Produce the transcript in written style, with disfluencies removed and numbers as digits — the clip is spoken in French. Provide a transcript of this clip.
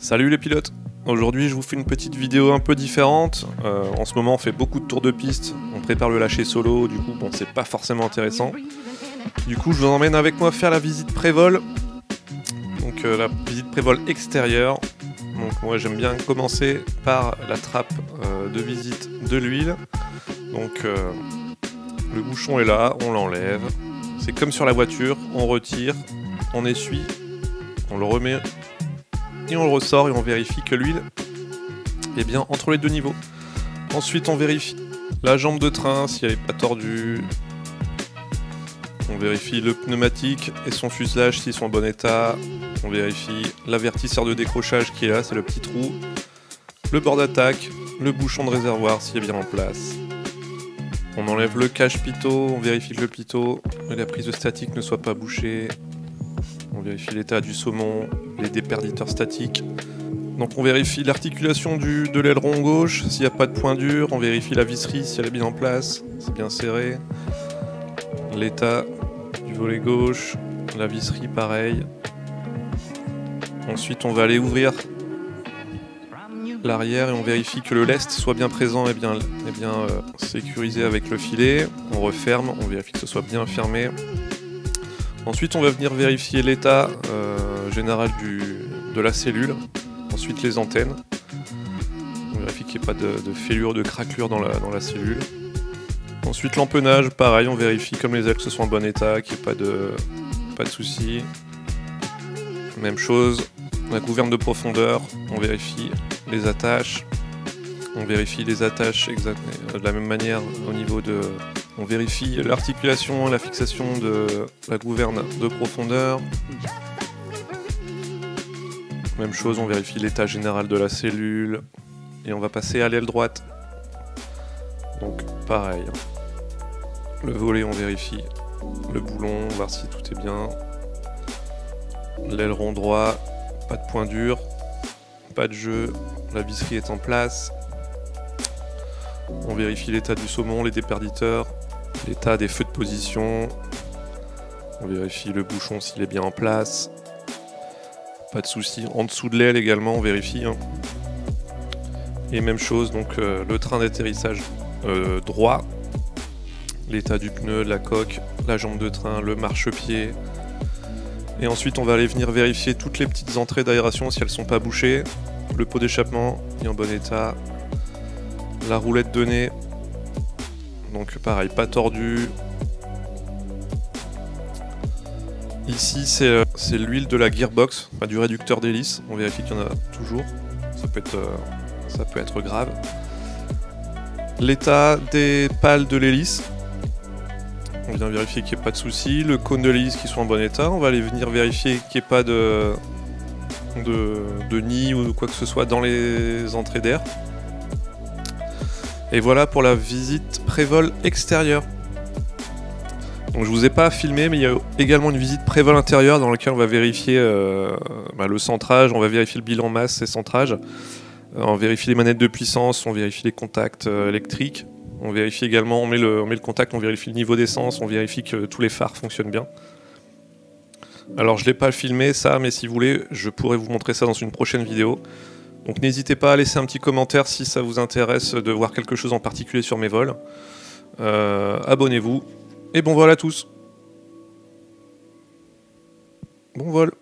Salut les pilotes. Aujourd'hui je vous fais une petite vidéo un peu différente. En ce moment on fait beaucoup de tours de piste, on prépare le lâcher solo, du coup bon c'est pas forcément intéressant. Du coup je vous emmène avec moi faire la visite pré-vol. Donc la visite pré-vol extérieure. Donc moi j'aime bien commencer par la trappe de visite de l'huile. Donc le bouchon est là, on l'enlève. C'est comme sur la voiture, on retire, on essuie, on le remet et on le ressort et on vérifie que l'huile est bien entre les deux niveaux. Ensuite on vérifie la jambe de train si elle n'est pas tordue. On vérifie le pneumatique et son fuselage s'ils sont en bon état. On vérifie l'avertisseur de décrochage qui est là, c'est le petit trou. Le bord d'attaque, le bouchon de réservoir s'il est bien en place. On enlève le cache-pitot, on vérifie que le pitot et la prise de statique ne soient pas bouchées. On vérifie l'état du saumon, les déperditeurs statiques. Donc on vérifie l'articulation de l'aileron gauche, s'il n'y a pas de point dur. On vérifie la visserie, si elle est bien en place, c'est bien serré. L'état du volet gauche, la visserie pareil. Ensuite on va aller ouvrir l'arrière et on vérifie que le lest soit bien présent et bien sécurisé avec le filet. On referme, on vérifie que ce soit bien fermé. Ensuite on va venir vérifier l'état général de la cellule. Ensuite les antennes. On vérifie qu'il n'y ait pas de fêlure, de craquelure dans la cellule. Ensuite l'empennage, pareil, on vérifie comme les ailes que ce soit en bon état, qu'il n'y ait pas de soucis. Même chose, la gouverne de profondeur, on vérifie les attaches. On vérifie les attaches de la même manière au niveau de... On vérifie l'articulation et la fixation de la gouverne de profondeur. Même chose, on vérifie l'état général de la cellule. Et on va passer à l'aile droite. Donc pareil. Le volet, on vérifie le boulon, voir si tout est bien. L'aileron droit, pas de point dur, pas de jeu. La visserie est en place. On vérifie l'état du saumon, les déperditeurs, l'état des feux de position. On vérifie le bouchon s'il est bien en place. Pas de souci. En dessous de l'aile également, on vérifie. Et même chose, donc le train d'atterrissage droit. L'état du pneu, de la coque, la jambe de train, le marchepied. Et ensuite, on va aller venir vérifier toutes les petites entrées d'aération si elles sont pas bouchées. Le pot d'échappement est en bon état. La roulette de nez, donc pareil, pas tordu. Ici c'est l'huile de la gearbox, du réducteur d'hélice. On vérifie qu'il y en a toujours, ça peut être grave. L'état des pales de l'hélice, on vient vérifier qu'il n'y ait pas de soucis. Le cône de l'hélice qui soit en bon état, on va aller venir vérifier qu'il n'y ait pas de nid ou quoi que ce soit dans les entrées d'air. Et voilà pour la visite pré-vol extérieure. Donc je vous ai pas filmé, mais il y a également une visite pré-vol intérieure dans laquelle on va vérifier le centrage, on va vérifier le bilan masse et centrage. On vérifie les manettes de puissance, on vérifie les contacts électriques. On vérifie également, on met le contact, on vérifie le niveau d'essence, on vérifie que tous les phares fonctionnent bien. Alors je l'ai pas filmé ça, mais si vous voulez, je pourrais vous montrer ça dans une prochaine vidéo. Donc n'hésitez pas à laisser un petit commentaire si ça vous intéresse de voir quelque chose en particulier sur mes vols. Abonnez-vous et bon vol à tous. Bon vol.